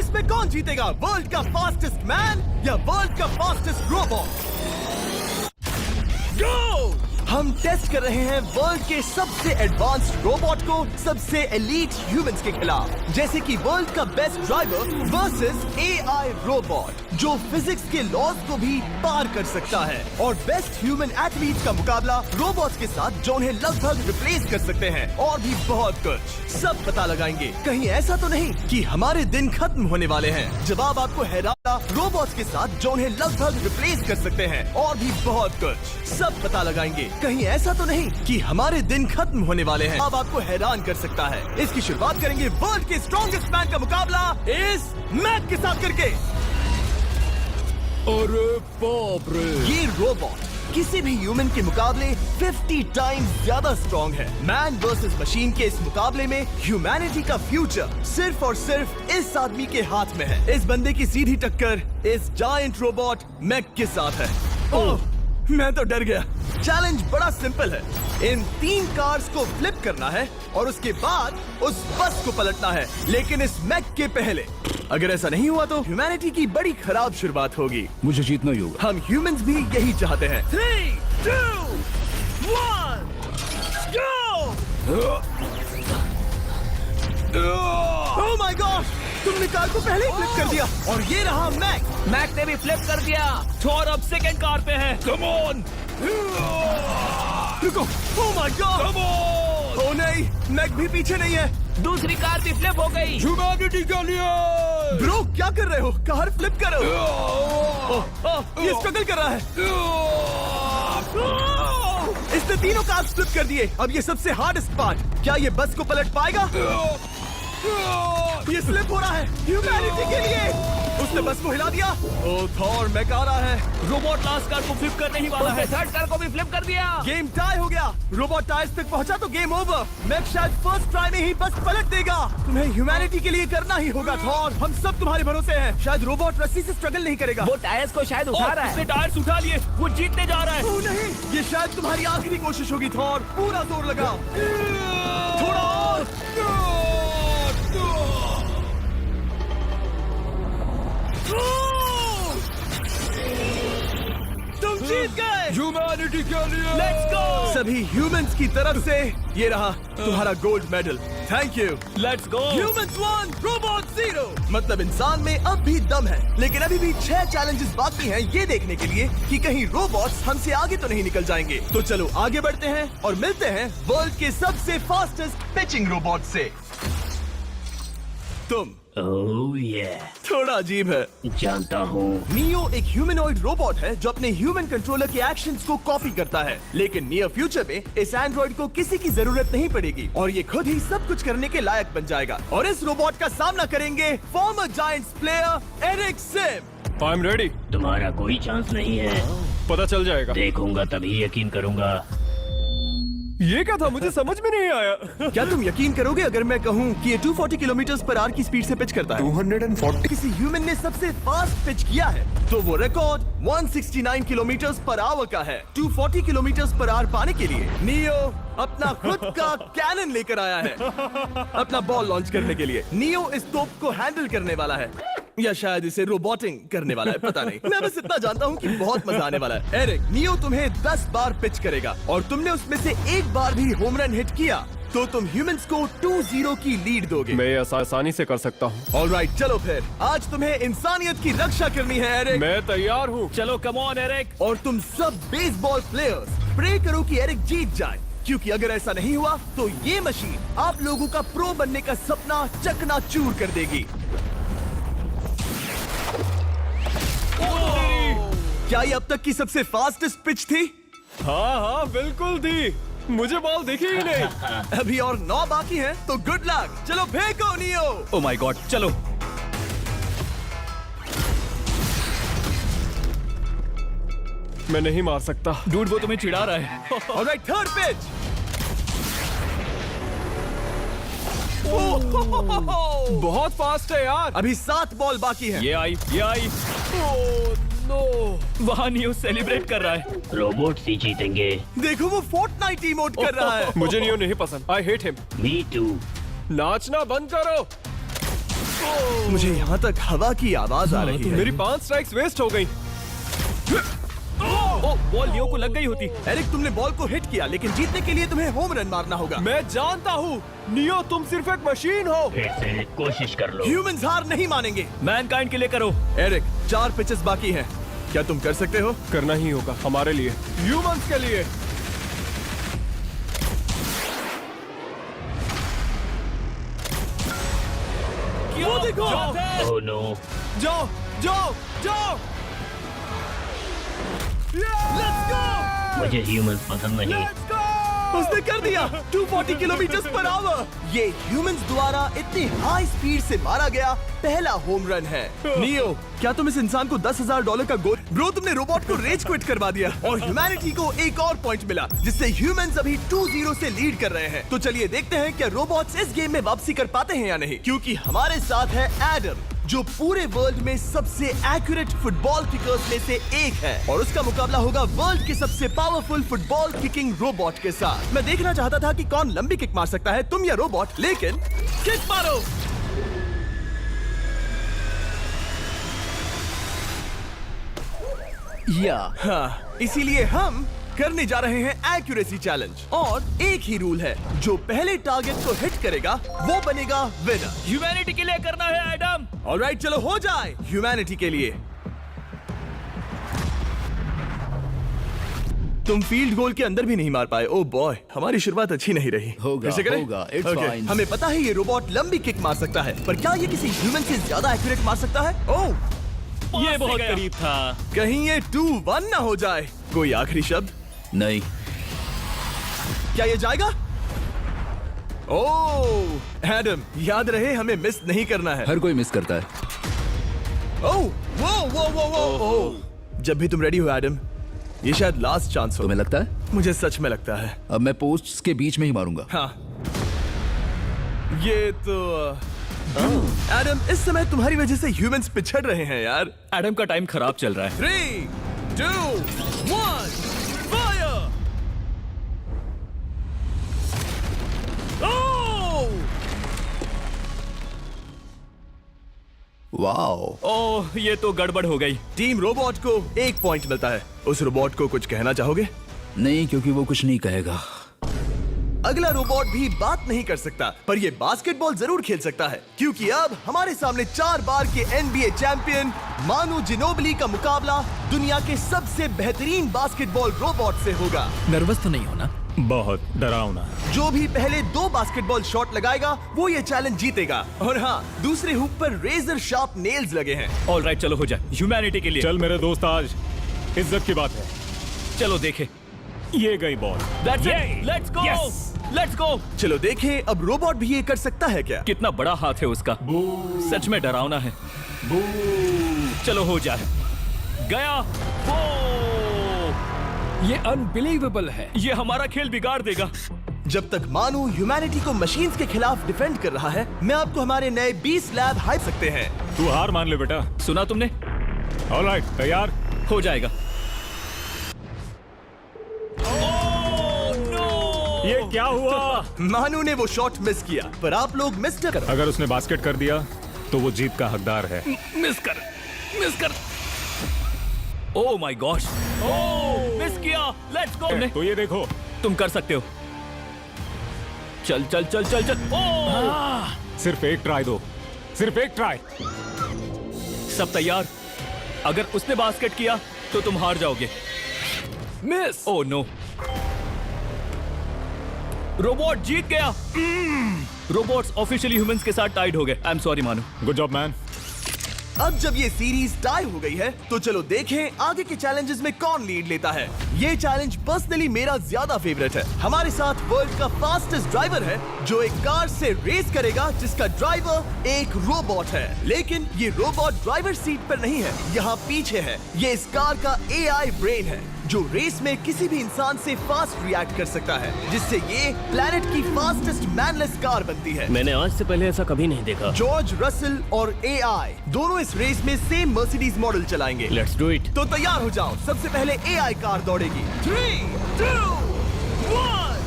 Race में कौन जीतेगा, वर्ल्ड का फास्टेस्ट मैन या वर्ल्ड का फास्टेस्ट रोबोट? गो! हम टेस्ट कर रहे हैं वर्ल्ड के सबसे एडवांस्ड रोबोट को सबसे एलीट ह्यूमंस के खिलाफ, जैसे कि वर्ल्ड का best driver versus AI robot जो फिजिक्स के लॉज को भी पार कर सकता है, और बेस्ट ह्यूमन एथलीट का मुकाबला रोबोट्स के साथ जो उन्हें लगभग रिप्लेस कर सकते हैं, और भी बहुत कुछ। सब पता लगाएंगे। कहीं ऐसा तो नहीं कि हमारे दिन खत्म होने वाले हैं। जवाब आपको हैरान, रोबोट्स के साथ जो उन्हें लगभग रिप्लेस कर सकते हैं, और भी बहुत कुछ। सब पता लगाएंगे। कहीं ऐसा तो नहीं कि हमारे दिन खत्म होने वाले हैं। अब आपको हैरान कर सकता है। इसकी शुरुआत करेंगे वर्ल्ड के स्ट्रॉन्गेस्ट मैन का मुकाबला इस मैक के साथ करके। अरे बाप रे! ये रोबोट किसी भी ह्यूमन के मुकाबले 50 टाइम्स ज्यादा स्ट्रॉन्ग है। मैन वर्सेस मशीन के इस मुकाबले में ह्यूमैनिटी का फ्यूचर सिर्फ और सिर्फ इस आदमी के हाथ में है। इस बंदे की सीधी टक्कर इस जायंट रोबोट मैक के साथ है। ओह, मैं तो डर गया। चैलेंज बड़ा सिंपल है। इन 3 कार्स को फ्लिप करना है और उसके बाद उस बस को पलटना है, लेकिन इस मैक के पहले। अगर ऐसा नहीं हुआ तो ह्यूमैनिटी की बड़ी खराब शुरुआत होगी। मुझे जीतना ही होगा। हम ह्यूमंस भी यही चाहते हैं। 3, 2, 1, गो! Oh my god! तुमने कार को पहले ही फ्लिप कर दिया, और ये रहा मैक। मैक ने भी फ्लिप कर दिया। थॉर अब सेकंड कार पे है। Come on! रुको! Oh my god! Come on! Oh नहीं, मैक भी पीछे नहीं है। दूसरी कार भी फ्लिप हो गई। ह्यूमैनिटी के लिए! ब्रो, क्या कर रहे हो? कार फ्लिप करो। ये स्ट्रगल कर रहा है। इसने तीनों कार फ्लिप कर दिए। अब ये सबसे हार्डेस्ट पार्ट। क्या ये बस को पलट पाएगा? ये स्लिप हो रहा है ह्यूमैनिटी के लिए। उसने बस को हिला दिया। ओह थॉर, मैक आ रहा है। रोबोट लास्ट कार को फ्लिप करने ही वाला है। थर्ड कार को भी फ्लिप कर दिया। गेम टाई हो गया। रोबोट टायर्स तक पहुंचा तो गेम ओवर। मैक शायद फर्स्ट ट्राई में ही बस पलट देगा। तुम्हें ह्यूमैनिटी के लिए करना ही होगा थॉर। हम सब तुम्हारे भरोसे हैं। शायद रोबोट रस्सी से स्ट्रगल नहीं करेगा। वो टायर्स को शायद उठा रहा है। उसने टायर्स उठा लिए। वो जीतने जा रहा है। ओह नहीं, ये शायद तुम्हारी आखिरी कोशिश होगी थॉर। पूरा जोर लगाओ। थोड़ा और। तुम जीत गए। ह्यूमैनिटी के लिए! Let's go! सभी ह्यूमंस की तरफ से ये रहा तुम्हारा gold medal. Thank you. Let's go. Humans 1, robot 0। मतलब इंसान में अब भी दम है, लेकिन अभी भी 6 चैलेंजेस बाकी हैं ये देखने के लिए कि कहीं रोबोट्स हमसे आगे तो नहीं निकल जाएंगे। तो चलो आगे बढ़ते हैं और मिलते हैं वर्ल्ड के सबसे फास्टेस्ट पिचिंग रोबोट से। तुम ओह ये थोड़ा अजीब है, जानता हूँ। नियो एक ह्यूमनॉइड रोबोट है जो अपने ह्यूमन कंट्रोलर के एक्शंस को कॉपी करता है, लेकिन नियर फ्यूचर में इस एंड्रॉइड को किसी की जरूरत नहीं पड़ेगी और ये खुद ही सब कुछ करने के लायक बन जाएगा। और इस रोबोट का सामना करेंगे former Giants player Eric Sim. I am ready. तुम्हारा कोई चांस नहीं है। पता चल जाएगा। देखूंगा तभी यकीन करूंगा। ये क्या था? मुझे समझ में नहीं आया। क्या तुम यकीन करोगे अगर मैं कहूँ कि ये 240 किलोमीटर पर आवर की स्पीड से पिच करता है? 240। किसी ह्यूमन ने सबसे फास्ट पिच किया है तो वो रिकॉर्ड 169 किलोमीटर पर आवर का है। 240 किलोमीटर पर आवर पाने के लिए नियो अपना खुद का कैनन लेकर आया है अपना बॉल लॉन्च करने के लिए। नियो इस तोप को हैंडल करने वाला है, या शायद इसे रोबोटिंग करने वाला है, पता नहीं। मैं बस इतना जानता हूँ कि बहुत मजा आने वाला है। एरिक, नियो तुम्हें 10 बार पिच करेगा और तुमने उसमें से एक बार भी होम रन हिट किया तो तुम ह्यूमंस को 2-0 की लीड दोगे। मैं आसानी से कर सकता हूँ। ऑलराइट, चलो फिर आज तुम्हें इंसानियत की रक्षा करनी है एरिक। मैं तैयार हूँ। चलो कम ऑन एरिक। और तुम सब बेसबॉल प्लेयर्स प्रे करो कि एरिक जीत जाए, क्योंकि अगर ऐसा नहीं हुआ तो ये मशीन आप लोगों का प्रो बनने का सपना चकनाचूर कर देगी। क्या ये अब तक की सबसे फास्टेस्ट पिच थी? हाँ हाँ बिल्कुल थी। मुझे बॉल दिखी ही नहीं। अभी और 9 बाकी हैं, तो गुड लक। चलो फेंको नियो। ओह माय गॉड, चलो। मैं नहीं मार सकता। डूड, वो तुम्हें चिढ़ा रहा है। Alright, third pitch. बहुत फास्ट है यार। अभी 7 बॉल बाकी हैं। ये आई। Oh no. वहाँ न्यूज सेलिब्रेट कर रहा है। रोबोट्स ही जीतेंगे। देखो वो फोर्टनाइट इमोट कर रहा है। मुझे नियो नहीं पसंद। I hate him. Me too. नाचना बंद करो। मुझे यहाँ तक हवा की आवाज आ रही है। मेरी 5 स्ट्राइक्स वेस्ट हो गई। ओ, बॉल लियो को लग गई होती। एरिक, तुमने बॉल को हिट किया, लेकिन जीतने के लिए तुम्हें होम रन मारना होगा। मैं जानता हूँ नियो, तुम सिर्फ एक मशीन हो। फिर से कोशिश कर लो। ह्यूमंस हार नहीं मानेंगे। मैनकाइंड के लिए करो। एरिक, 4 पिचेस बाकी हैं। क्या तुम कर सकते हो? करना ही होगा हमारे लिए, ह्यूमंस के लिए। वो देखो। Oh no. जाओ जाओ जाओ। Let's go. मुझे ह्यूमंस पसंद नहीं। उसने कर दिया 240 किलोमीटर पर आवर। ये ह्यूमंस द्वारा इतनी हाई स्पीड से मारा गया पहला होम रन है। नियो, क्या तुम इस इंसान को $10,000 का गोल? ब्रो, तुमने रोबोट को रेज क्विट करवा दिया और ह्यूमैनिटी को एक और पॉइंट मिला, जिससे ह्यूमंस अभी 2-0 से लीड कर रहे हैं। तो चलिए देखते हैं क्या रोबोट्स इस गेम में वापसी कर पाते हैं या नहीं, क्योंकि हमारे साथ है एडम, जो पूरे वर्ल्ड में सबसे एक्यूरेट फुटबॉल किकर्स में से एक है, और उसका मुकाबला होगा वर्ल्ड के सबसे पावरफुल फुटबॉल किकिंग रोबोट के साथ। मैं देखना चाहता था कि कौन लंबी किक मार सकता है, तुम या रोबोट, लेकिन किक मारो। हाँ, इसीलिए हम करने जा रहे हैं एक्यूरेसी चैलेंज, और एक ही रूल है, जो पहले टारगेट को हिट करेगा वो बनेगा विनर। ह्यूमैनिटी के लिए करना है एडम। ऑलराइट, चलो हो जाए ह्यूमैनिटी के लिए। तुम फील्ड गोल के अंदर भी नहीं मार पाए। ओह बॉय, हमारी शुरुआत अच्छी नहीं रही। होगा, फिर से करें? होगा, it's Okay, fine. हमें पता है ये रोबोट लंबी किक मार सकता है, पर क्या ये किसी ह्यूमन से ज्यादा एक्यूरेट मार सकता है? ओह, ये बहुत करीब था। कहीं ये 2-1 ना हो जाए। कोई आखिरी शब्द? नहीं। क्या ये जाएगा? ओह एडम, याद रहे हमें मिस नहीं करना है। हर कोई मिस करता है। ओह वो वो वो वो ओह। जब भी तुम रेडी हो एडम, ये शायद लास्ट चांस हो। तुम्हें लगता है? मुझे सच में लगता है। अब मैं पोस्ट्स के बीच में ही मारूंगा। हाँ, ये तो एडम, इस समय तुम्हारी वजह से ह्यूमंस पिछड़ रहे हैं यार। एडम का टाइम खराब चल रहा है। 3, 2, 1, फायर! वाओ। ओह, ये तो गड़बड़ हो गई। टीम रोबोट को 1 पॉइंट मिलता है। उस रोबोट को कुछ कहना चाहोगे? नहीं, क्योंकि वो कुछ नहीं कहेगा। अगला रोबोट भी बात नहीं कर सकता, पर ये बास्केटबॉल जरूर खेल सकता है, क्योंकि अब हमारे सामने 4 बार के NBA चैंपियन मानू जिनोबिली का मुकाबला दुनिया के सबसे बेहतरीन बास्केटबॉल रोबोट से होगा। नर्वस तो नहीं होना? बहुत डरावना। जो भी पहले 2 बास्केटबॉल शॉट लगाएगा वो ये चैलेंज जीतेगा। और हाँ, दूसरे हुक पर रेजर शार्प नेल्स लगे हैं। ऑलराइट, चलो हो जाए ह्यूमैनिटी के लिए। चल मेरे दोस्त, आज इज्जत की बात है। चलो देखे। ये गई ball. That's it. Let's go. Yes. Let's go. चलो देखें अब रोबोट भी ये कर सकता है क्या? कितना बड़ा हाथ है उसका। सच में डरावना है। चलो हो जाए। गया। वो ये अनबिलीवेबल है। ये हमारा खेल बिगाड़ देगा। जब तक मानू ह्यूमैनिटी को मशीन्स के खिलाफ डिफेंड कर रहा है, मैं आपको हमारे नए 20 लैब हाइप सकते हैं। तू हार मान ले बेटा। सुना तुमने? ऑलराइट, तैयार? हो जाएगा। ये क्या हुआ? मानू ने वो शॉट मिस किया, पर आप लोग मिस कर। अगर उसने बास्केट कर दिया तो वो जीत का हकदार है। मिस कर। Oh my gosh. Oh, miss किया। Let's go. तो ये देखो, तुम कर सकते हो। चल चल चल चल चल। ओह, सिर्फ एक ट्राई दो, सिर्फ एक ट्राई। सब तैयार? अगर उसने बास्केट किया तो तुम हार जाओगे। मिस। ओह नो, रोबोट जीत गया। रोबोट्स ऑफिशियली ह्यूमंस के साथ टाइड हो गए। आई एम सॉरी मानू। Good job man. अब जब ये सीरीज टाई हो गई है, तो चलो देखें आगे के चैलेंजेस में कौन लीड लेता है। ये चैलेंज पर्सनली मेरा ज्यादा फेवरेट है। हमारे साथ वर्ल्ड का फास्टेस्ट ड्राइवर है, जो एक कार से रेस करेगा जिसका ड्राइवर एक रोबोट है। लेकिन ये रोबोट ड्राइवर सीट पर नहीं है, यहाँ पीछे है। ये इस कार का AI ब्रेन है, जो रेस में किसी भी इंसान से फास्ट रिएक्ट कर सकता है, जिससे ये प्लैनेट की फास्टेस्ट मैनलेस कार बनती है। मैंने आज से पहले ऐसा कभी नहीं देखा। जॉर्ज रसल और AI दोनों इस रेस में सेम मर्सिडीज मॉडल चलाएंगे। Let's do it. तो तैयार हो जाओ। सबसे पहले AI कार दौड़ेगी। 3, 2, 1,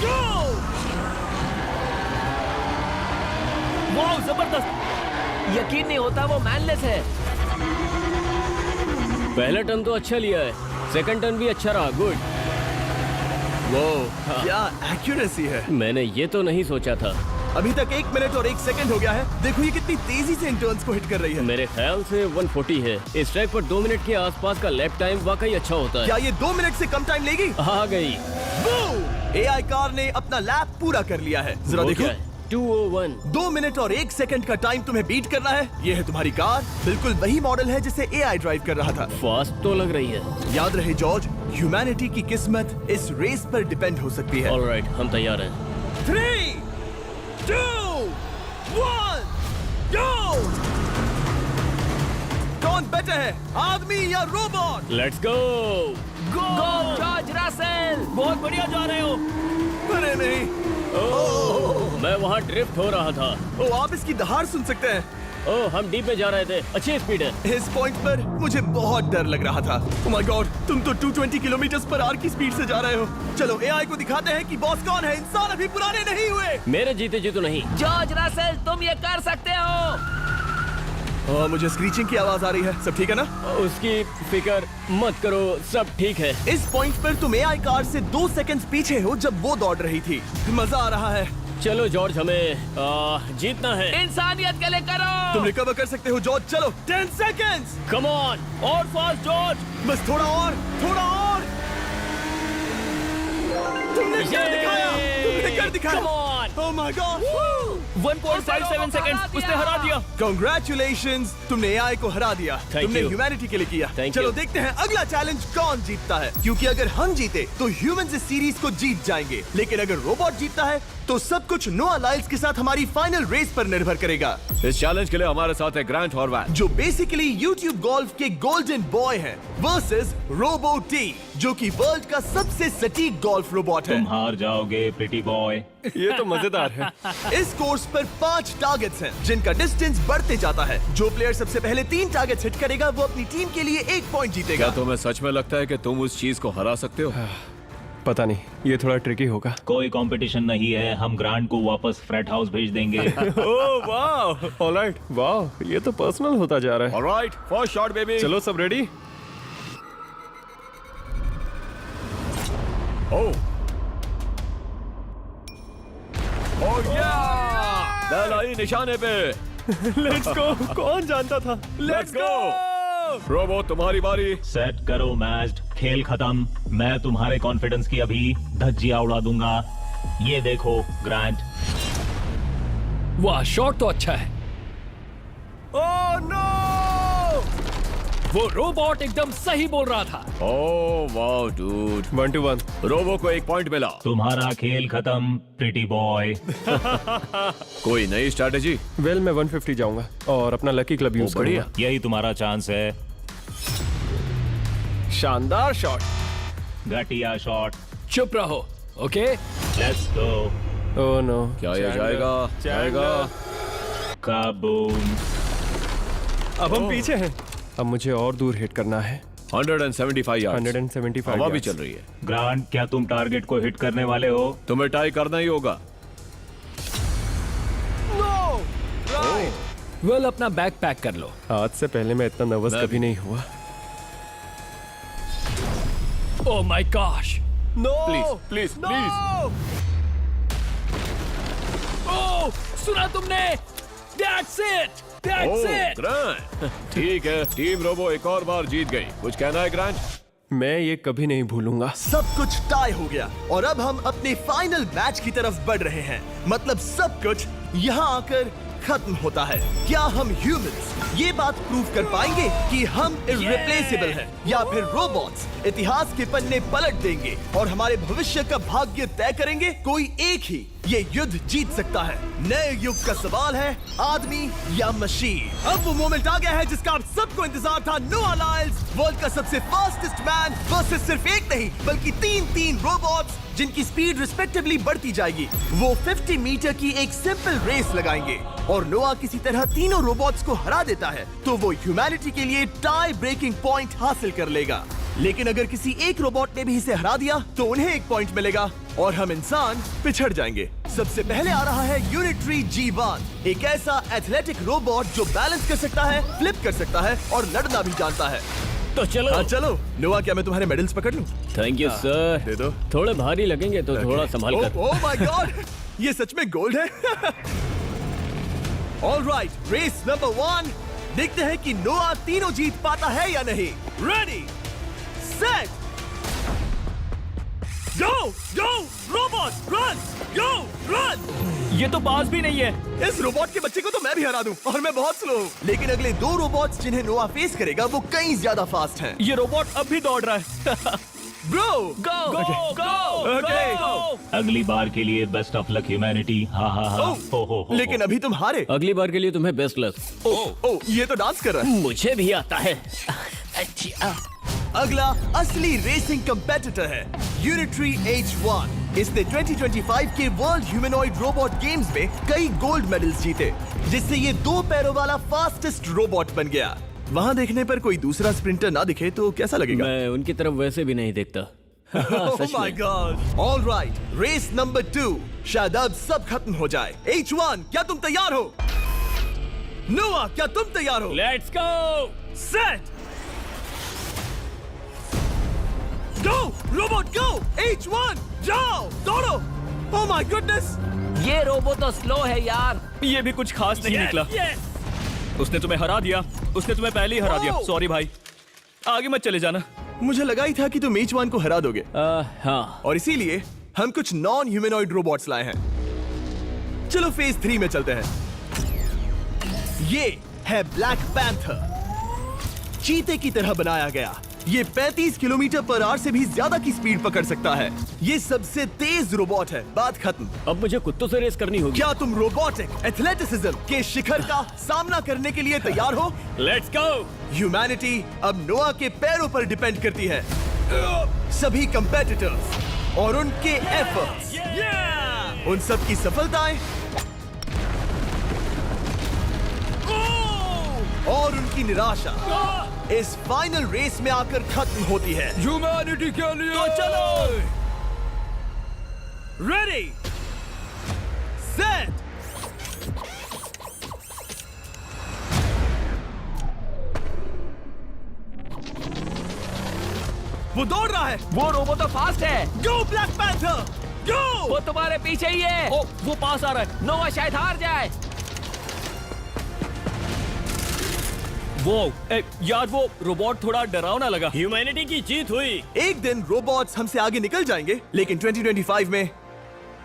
गो! वाह, जबरदस्त। यकीन नहीं होता वो मैनलेस है। पहला टर्न तो अच्छा लिया है, सेकंड टर्न भी अच्छा रहा। गुड। वो क्या एक्यूरेसी है। मैंने ये तो नहीं सोचा था। अभी तक 1 मिनट और 1 सेकंड हो गया है। देखो ये कितनी तेजी से इन टर्न्स को हिट कर रही है। मेरे ख्याल से 140 है। इस ट्रैक पर 2 मिनट के आसपास का लैप टाइम वाकई अच्छा होता है। क्या ये 2 मिनट से कम टाइम लेगी? आ गई। एआई कार ने अपना लैप पूरा कर लिया है। जरा वो देखो। क्या है? 201। 2 मिनट और 1 सेकंड का टाइम तुम्हें बीट करना है। ये है तुम्हारी कार, बिल्कुल वही मॉडल है जिसे एआई ड्राइव कर रहा था। फास्ट तो लग रही है। याद रहे जॉर्ज, ह्यूमैनिटी की किस्मत इस रेस पर डिपेंड हो सकती है। ऑलराइट, हम तैयार हैं। 3, 2, 1, गो! कौन बेटर है, आदमी या robot? Let's go. Go George Russell. बहुत बढ़िया जा रहे हो। अरे नहीं। मैं वहाँ ड्रिफ्ट हो रहा था। ओ, आप इसकी दहाड़ सुन सकते हैं। ओह, हम डीप में जा रहे थे। अच्छी स्पीड है। इस पॉइंट पर मुझे बहुत डर लग रहा था। ओह माय गॉड, तुम तो 220 किलोमीटर पर आवर की स्पीड से जा रहे हो। चलो एआई को दिखाते हैं कि बॉस कौन है। इंसान अभी पुराने नहीं हुए। मेरे जीते जी तो नहीं। जॉर्ज रसेल, तुम ये कर सकते हो। मुझे स्क्रीचिंग की आवाज आ रही है। सब ठीक है ना? उसकी फिक्र मत करो, सब ठीक है। इस पॉइंट पर तुम एआई कार से 2 सेकंड पीछे हो जब वो दौड़ रही थी। मजा आ रहा है। चलो जॉर्ज, हमें जीतना है। इंसानियत के लिए करो। तुम रिकवर कर सकते हो जॉर्ज। चलो 10 सेकंड्स। Come on. और फास्ट जॉर्ज। बस थोड़ा और, थोड़ा और। तुमने कर दिखाया, तुमने कर दिखाया। Come on. Oh my God. 1.57 seconds उसने हरा दिया। Congratulations, तुमने एआई को हरा दिया। Thank तुमने you. ह्यूमैनिटी के लिए किया। Thank चलो you. देखते हैं अगला चैलेंज कौन जीतता है। क्योंकि अगर हम जीते तो ह्यूमंस इस सीरीज को जीत जाएंगे, लेकिन अगर रोबोट जीतता है तो सब कुछ नोआ लाइल्स के साथ हमारी फाइनल रेस पर निर्भर करेगा। इस चैलेंज के लिए हमारे साथ है ग्रांट हॉर्वैट, जो बेसिकली YouTube गोल्फ के गोल्डन बॉय हैं, वर्सेस रोबो टी, जो कि वर्ल्ड का सबसे सटीक गोल्फ रोबोट है। हार जाओगे प्रिटी बॉय। ये तो मजेदार है। इस कोर्स पर 5 टारगेट्स हैं, जिनका डिस्टेंस बढ़ते जाता है। जो प्लेयर सबसे पहले 3 टारगेट्स हिट करेगा वो अपनी टीम के लिए 1 पॉइंट जीतेगा। क्या तुम्हें सच में लगता है कि तुम उस चीज को हरा सकते हो? पता नहीं, ये थोड़ा ट्रिकी होगा। कोई कंपटीशन नहीं है, हम ग्रांट को वापस फ्रेट हाउस भेज देंगे। ओह वाह, ऑलराइट, वाह, ये तो पर्सनल होता जा रहा है। Alright, first shot baby. चलो सब रेडी? ओह या! बैल आई निशाने पे। Let's go. कौन जानता था? Let's go. रोबो, तुम्हारी बारी। सेट करो मैच, खेल खत्म। मैं तुम्हारे कॉन्फिडेंस की अभी धज्जियां उड़ा दूंगा। ये देखो ग्रांट। वाह, शॉट तो अच्छा है। Oh no! वो रोबोट एकदम सही बोल रहा था। Oh wow dude. 1 to 1। Robo को 1 पॉइंट मिला। तुम्हारा खेल खत्म प्रिटी बॉय। कोई नई स्ट्रैटेजी? वेल, मैं 150 जाऊंगा और अपना लकी क्लब यूज बढ़िया। करूंगा। यही तुम्हारा चांस है। शानदार शॉट। घटिया शॉट। चुप रहो, okay? Let's go. Oh no. क्या ये जाएगा? जाएगा। काबूम। अब हम पीछे हैं। अब मुझे और दूर हिट करना है। 175 यार्ड्स। 175 हवा भी yards। चल रही है। ग्रांट, क्या तुम टारगेट को हिट करने वाले हो? तुम्हें टाई करना ही होगा। वेल, अपना बैग पैक कर लो। आज से पहले मैं इतना नर्वस मैं कभी भी। नहीं हुआ। Oh my gosh! No please please please. Oh, सुना तुमने? That's it! That's it! Grant, ठीक है, टीम रोबो एक और बार जीत गई। कुछ कहना है ग्रांट? मैं ये कभी नहीं भूलूंगा। सब कुछ टाई हो गया और अब हम अपने फाइनल मैच की तरफ बढ़ रहे हैं। मतलब सब कुछ यहाँ आकर खत्म होता है। क्या हम ह्यूमंस ये बात प्रूव कर पाएंगे कि हम इररिप्लेसेबल हैं, या फिर रोबोट्स इतिहास के पन्ने पलट देंगे और हमारे भविष्य का भाग्य तय करेंगे? कोई एक ही ये युद्ध जीत सकता है। नए युग का सवाल है, आदमी या मशीन। अब वो मोमेंट आ गया है जिसका आप सबको इंतजार था। नोआ लाइल्स, वर्ल्ड का सबसे फास्टेस्ट मैन वर्सेस सिर्फ एक नहीं बल्कि 3 रोबोट्स जिनकी स्पीड रिस्पेक्टिवली बढ़ती जाएगी। वो 50 मीटर की एक सिंपल रेस लगाएंगे और नोआ किसी तरह तीनों रोबोट्स को हरा देता है तो वो ह्यूमैनिटी के लिए टाई ब्रेकिंग पॉइंट हासिल कर लेगा। लेकिन अगर किसी एक रोबोट ने भी इसे हरा दिया तो उन्हें 1 पॉइंट मिलेगा और हम इंसान पिछड़ जाएंगे। सबसे पहले आ रहा है यूनिट्री G1, एक ऐसा एथलेटिक रोबोट जो बैलेंस कर सकता है, फ्लिप कर सकता है और लड़ना भी जानता है। तो चलो। हाँ चलो। नोआ, क्या मैं तुम्हारे मेडल्स पकड़ लूं? Thank you sir. दे दो। थोड़े भारी लगेंगे तो थोड़ा संभाल कर। ओह माय गॉड, ये सच में गोल्ड है। ऑलराइट, रेस नंबर 1, देखते हैं कि नोआ तीनों जीत पाता है या नहीं। रेडी, सेट, गो गो रोबोट रन, गो रन। ये तो पास भी नहीं है। इस रोबोट के बच्चे को तो मैं भी हरा दूं, और मैं बहुत स्लो हूं। लेकिन अगले 2 रोबोट्स जिन्हें नोआ फेस करेगा वो कहीं ज्यादा फास्ट हैं। ये रोबोट अब भी दौड़ रहा है। ब्रो, गो गो गो ओके। अगली बार के लिए बेस्ट ऑफ लक ह्यूमैनिटी। हाँ हाँ हाँ। हो। लेकिन अभी तुम हारे। अगली बार के लिए तुम्हें बेस्ट लक। ओ, ये तो डांस कर रहा है। मुझे भी आता है। अगला असली रेसिंग कंपेटिटर है यूनिट्री H1। इसने 2025 के वर्ल्ड ह्यूमनॉइड रोबोट गेम्स में कई गोल्ड मेडल्स जीते, जिससे ये 2 पैरों वाला फास्टेस्ट रोबोट बन गया। वहाँ देखने पर कोई दूसरा स्प्रिंटर ना दिखे तो कैसा लगेगा? मैं उनकी तरफ वैसे भी नहीं देखता। Oh my God! All right, race number 2। शायद अब सब खत्म हो जाए। H1, क्या तुम तैयार हो? नोआ, क्या तुम तैयार हो? Let's go. Set, go robot go. H1, जाओ, दौड़ो। Oh my goodness! ये रोबो तो स्लो है यार। ये भी कुछ खास नहीं निकला। उसने तुम्हें हरा दिया। उसने तुम्हें पहले ही हरा दिया। सॉरी भाई, आगे मत चले जाना। मुझे लगा ही था कि तुम H1 को हरा दोगे, हाँ। और इसीलिए हम कुछ नॉन ह्यूमनॉइड रोबोट्स लाए हैं। चलो फेज 3 में चलते हैं। ये है ब्लैक पैंथर, चीते की तरह बनाया गया। ये 35 किलोमीटर पर आवर से भी ज्यादा की स्पीड पकड़ सकता है। ये सबसे तेज रोबोट है। बात खत्म। अब मुझे कुत्तों से रेस करनी होगी। क्या तुम रोबोटिक एथलेटिसिज्म के शिखर का सामना करने के लिए तैयार हो? Let's go. ह्यूमैनिटी अब नोआ के पैरों पर डिपेंड करती है। सभी कंपेटिटर्स और उनके एफर्ट्स, उन सब की सफलताएं और उनकी निराशा इस फाइनल रेस में आकर खत्म होती है। ह्यूमैनिटी के लिए। तो चलो, रेडी, सेट, वो दौड़ रहा है। वो रोबो तो फास्ट है। गो ब्लैक पैंथर, गो। वो तुम्हारे पीछे ही है। ओ, वो पास आ रहा है। नोआ शायद हार जाए। यार वो रोबोट थोड़ा डरावना लगा। ह्यूमैनिटी की जीत हुई। एक दिन रोबोट्स हमसे आगे निकल जाएंगे, लेकिन 2025 में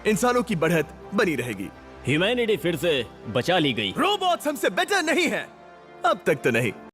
इंसानों की बढ़त बनी रहेगी। ह्यूमैनिटी फिर से बचा ली गई। रोबोट्स हमसे बेटर नहीं है, अब तक तो नहीं।